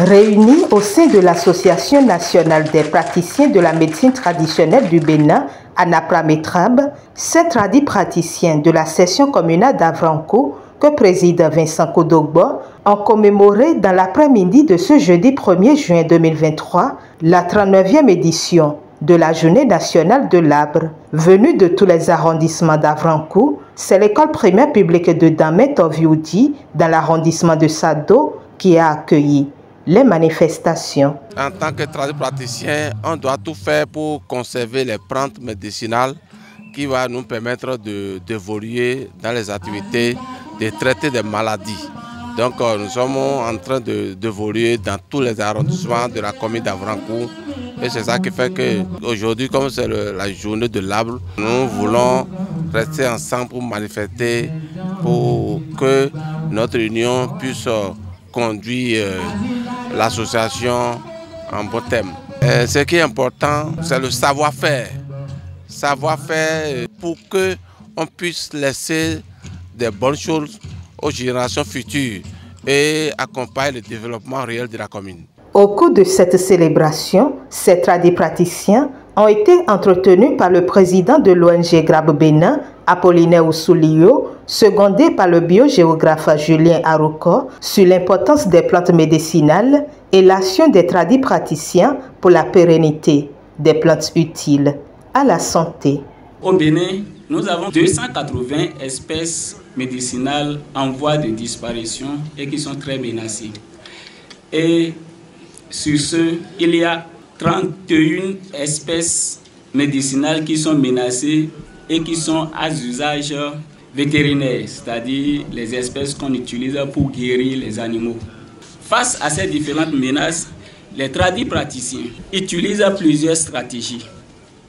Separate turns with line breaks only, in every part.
Réunis au sein de l'Association nationale des praticiens de la médecine traditionnelle du Bénin, ANAPRAMETRAB, ces tradis praticiens de la section communale d'Avrancourt, que préside Vincent Kodogbo, ont commémoré dans l'après-midi de ce jeudi 1er juin 2023 la 39e édition de la Journée nationale de l'arbre. Venue de tous les arrondissements d'Avrancourt, c'est l'école primaire publique de Damet-Ovioudi, dans l'arrondissement de Sado, qui a accueilli les manifestations.
En tant que praticien, on doit tout faire pour conserver les plantes médicinales qui va nous permettre d'évoluer dans les activités de traiter des maladies. Donc nous sommes en train d'évoluer dans tous les arrondissements de la commune d'Avrancourt. Et c'est ça qui fait qu'aujourd'hui, comme c'est la journée de l'arbre, nous voulons rester ensemble pour manifester, pour que notre union puisse conduire l'association en bon terme. Ce qui est important, c'est le savoir-faire. Savoir-faire pour qu'on puisse laisser des bonnes choses aux générations futures et accompagner le développement réel de la commune.
Au cours de cette célébration, ces tradipraticiens ont été entretenus par le président de l'ONG Grab Bénin, Apollinaire Oussoulio, secondé par le biogéographe Julien Aroko, sur l'importance des plantes médicinales et l'action des tradipraticiens pour la pérennité des plantes utiles à la santé.
Au Bénin, nous avons 280 espèces médicinales en voie de disparition et qui sont très menacées. Et sur ce, il y a 31 espèces médicinales qui sont menacées et qui sont à usage vétérinaire, c'est-à-dire les espèces qu'on utilise pour guérir les animaux. Face à ces différentes menaces, les tradipraticiens utilisent plusieurs stratégies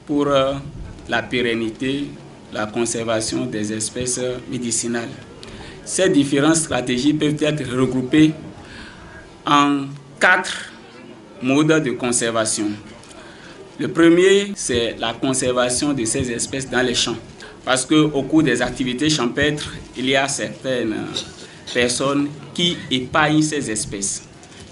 pour la pérennité, la conservation des espèces médicinales. Ces différentes stratégies peuvent être regroupées en 4 modes de conservation. Le premier, c'est la conservation de ces espèces dans les champs. Parce qu'au cours des activités champêtres, il y a certaines personnes qui épargnent ces espèces,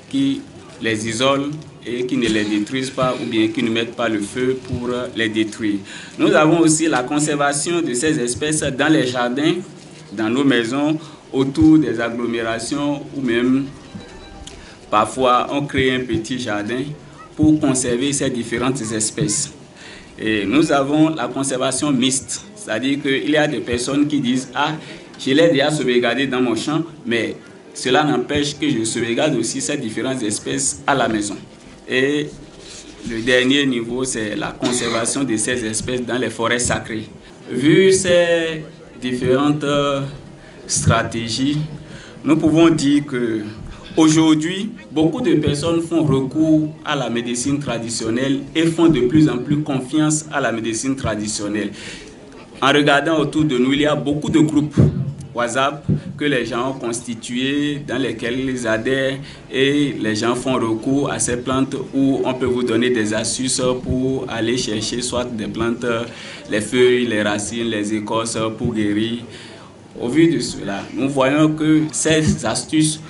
qui les isolent et qui ne les détruisent pas ou bien qui ne mettent pas le feu pour les détruire. Nous avons aussi la conservation de ces espèces dans les jardins, dans nos maisons, autour des agglomérations ou même parfois on crée un petit jardin pour conserver ces différentes espèces. Et nous avons la conservation mixte, c'est-à-dire qu'il y a des personnes qui disent « Ah, je l'ai déjà sauvegardé dans mon champ, mais cela n'empêche que je sauvegarde aussi ces différentes espèces à la maison. » Et le dernier niveau, c'est la conservation de ces espèces dans les forêts sacrées. Vu ces différentes stratégies, nous pouvons dire que aujourd'hui, beaucoup de personnes font recours à la médecine traditionnelle et font de plus en plus confiance à la médecine traditionnelle. En regardant autour de nous, il y a beaucoup de groupes WhatsApp que les gens ont constitués, dans lesquels ils adhèrent et les gens font recours à ces plantes où on peut vous donner des astuces pour aller chercher soit des plantes, les feuilles, les racines, les écorces pour guérir. Au vu de cela, nous voyons que ces astuces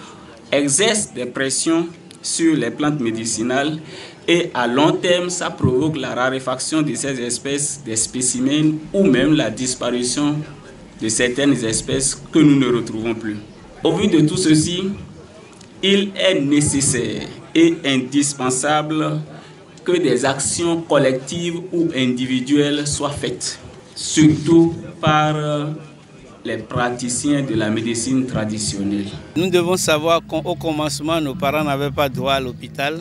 exercent des pressions sur les plantes médicinales et à long terme, ça provoque la raréfaction de ces espèces, des spécimens ou même la disparition de certaines espèces que nous ne retrouvons plus. Au vu de tout ceci, il est nécessaire et indispensable que des actions collectives ou individuelles soient faites, surtout par les praticiens de la médecine traditionnelle.
Nous devons savoir qu'au commencement, nos parents n'avaient pas droit à l'hôpital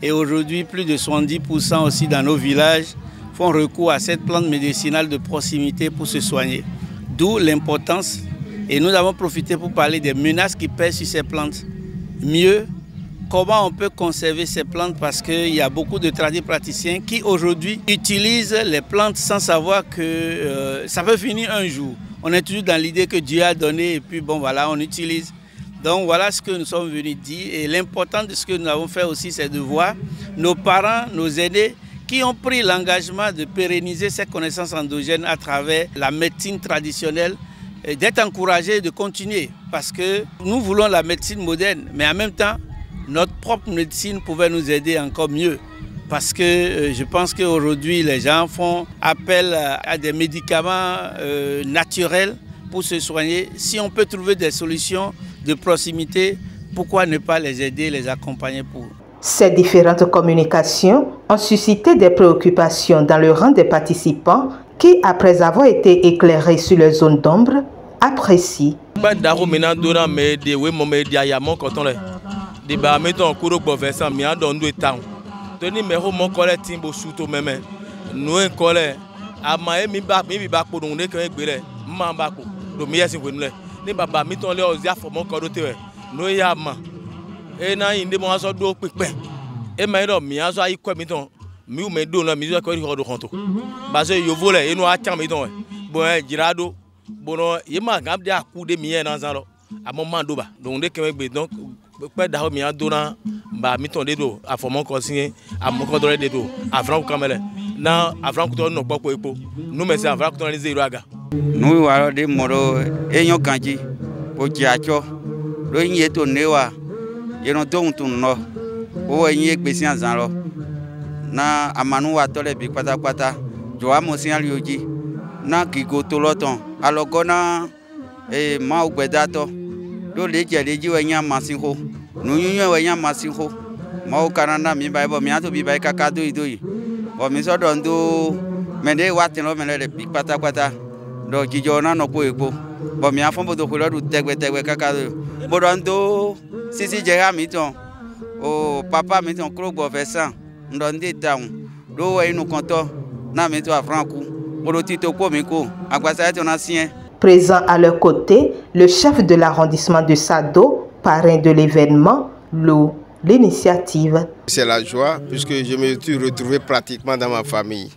et aujourd'hui, plus de 70% aussi dans nos villages font recours à cette plante médicinale de proximité pour se soigner. D'où l'importance, et nous avons profité pour parler des menaces qui pèsent sur ces plantes. Mieux, comment on peut conserver ces plantes parce qu'il y a beaucoup de tradipraticiens qui aujourd'hui utilisent les plantes sans savoir que ça peut finir un jour. On est toujours dans l'idée que Dieu a donné et puis bon voilà, on utilise. Donc voilà ce que nous sommes venus dire et l'important de ce que nous avons fait aussi c'est de voir nos parents, nos aînés qui ont pris l'engagement de pérenniser ces connaissances endogènes à travers la médecine traditionnelle et d'être encouragés de continuer parce que nous voulons la médecine moderne mais en même temps notre propre médecine pouvait nous aider encore mieux. Parce que je pense qu'aujourd'hui, les gens font appel à des médicaments naturels pour se soigner. Si on peut trouver des solutions de proximité, pourquoi ne pas les aider, les accompagner pour...
Ces différentes communications ont suscité des préoccupations dans le rang des participants qui, après avoir été éclairés sur les zones d'ombre, apprécient.
Nous avons des moros et nous avons pour Tiacho, le Nieto Newa, et nous avons tout no, ou y Bessia Zaro, na Amanu Atole Big Pata, Joamo Sialioji, na Kigo Toloton, Alogona et Mau Bedato, do Legi Wanya Massiho, Nunya Wanya Massiho, Mau Canada, mi Bible, Miato Bibai Kakadu Idui, or Miso Dondo, Mende Watino Mele Big Pata. Do Kijona no Puepo, but me a fumble to Tegwe Kakado. Borando, Sisi Jeramiton, oh Papa Miton Krog of Essan, Ndondi Town, do I no contour, Namito a Franco, Borotito Pomico, Aguasaton Ancien.
Présent à leur côté, le chef de l'arrondissement de Sado, parrain de l'événement, loue l'initiative.
C'est la joie puisque je me suis retrouvé pratiquement dans ma famille.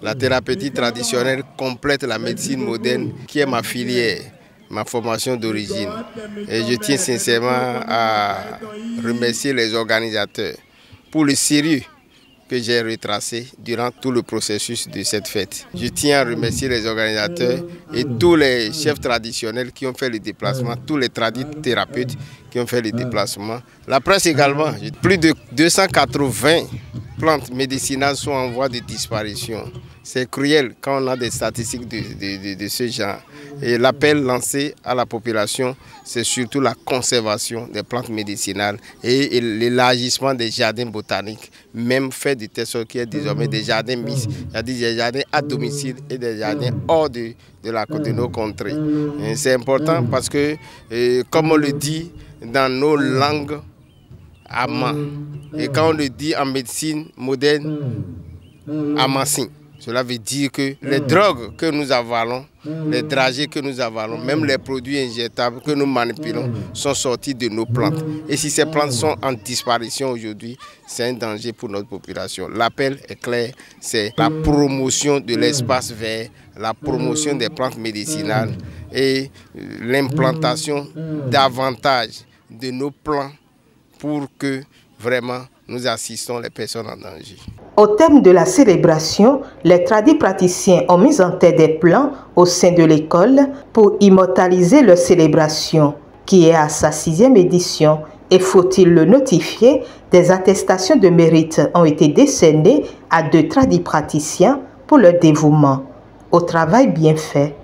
La thérapeutie traditionnelle complète la médecine moderne qui est ma filière, ma formation d'origine. Et je tiens sincèrement à remercier les organisateurs pour le sérieux que j'ai retracé durant tout le processus de cette fête. Je tiens à remercier les organisateurs et tous les chefs traditionnels qui ont fait le déplacement, tous les thérapeutes qui ont fait le déplacement. La presse également, plus de 280 plantes médicinales sont en voie de disparition. C'est cruel quand on a des statistiques de ce genre. Et l'appel lancé à la population, c'est surtout la conservation des plantes médicinales et l'élargissement des jardins botaniques, même fait de telle sorte qu'il y a désormais des jardins mixtes, c'est-à-dire des jardins à domicile et des jardins hors de nos contrées. C'est important parce que, comme on le dit dans nos langues, Ama, et quand on le dit en médecine moderne, Amassin. Cela veut dire que les drogues que nous avalons, les dragées que nous avalons, même les produits injectables que nous manipulons sont sortis de nos plantes. Et si ces plantes sont en disparition aujourd'hui, c'est un danger pour notre population. L'appel est clair, c'est la promotion de l'espace vert, la promotion des plantes médicinales et l'implantation davantage de nos plants pour que vraiment nous assistons les personnes en danger.
Au thème de la célébration, les tradipraticiens ont mis en tête des plans au sein de l'école pour immortaliser leur célébration, qui est à sa 6e édition. Et faut-il le notifier, des attestations de mérite ont été décernées à 2 tradipraticiens pour leur dévouement au travail bien fait.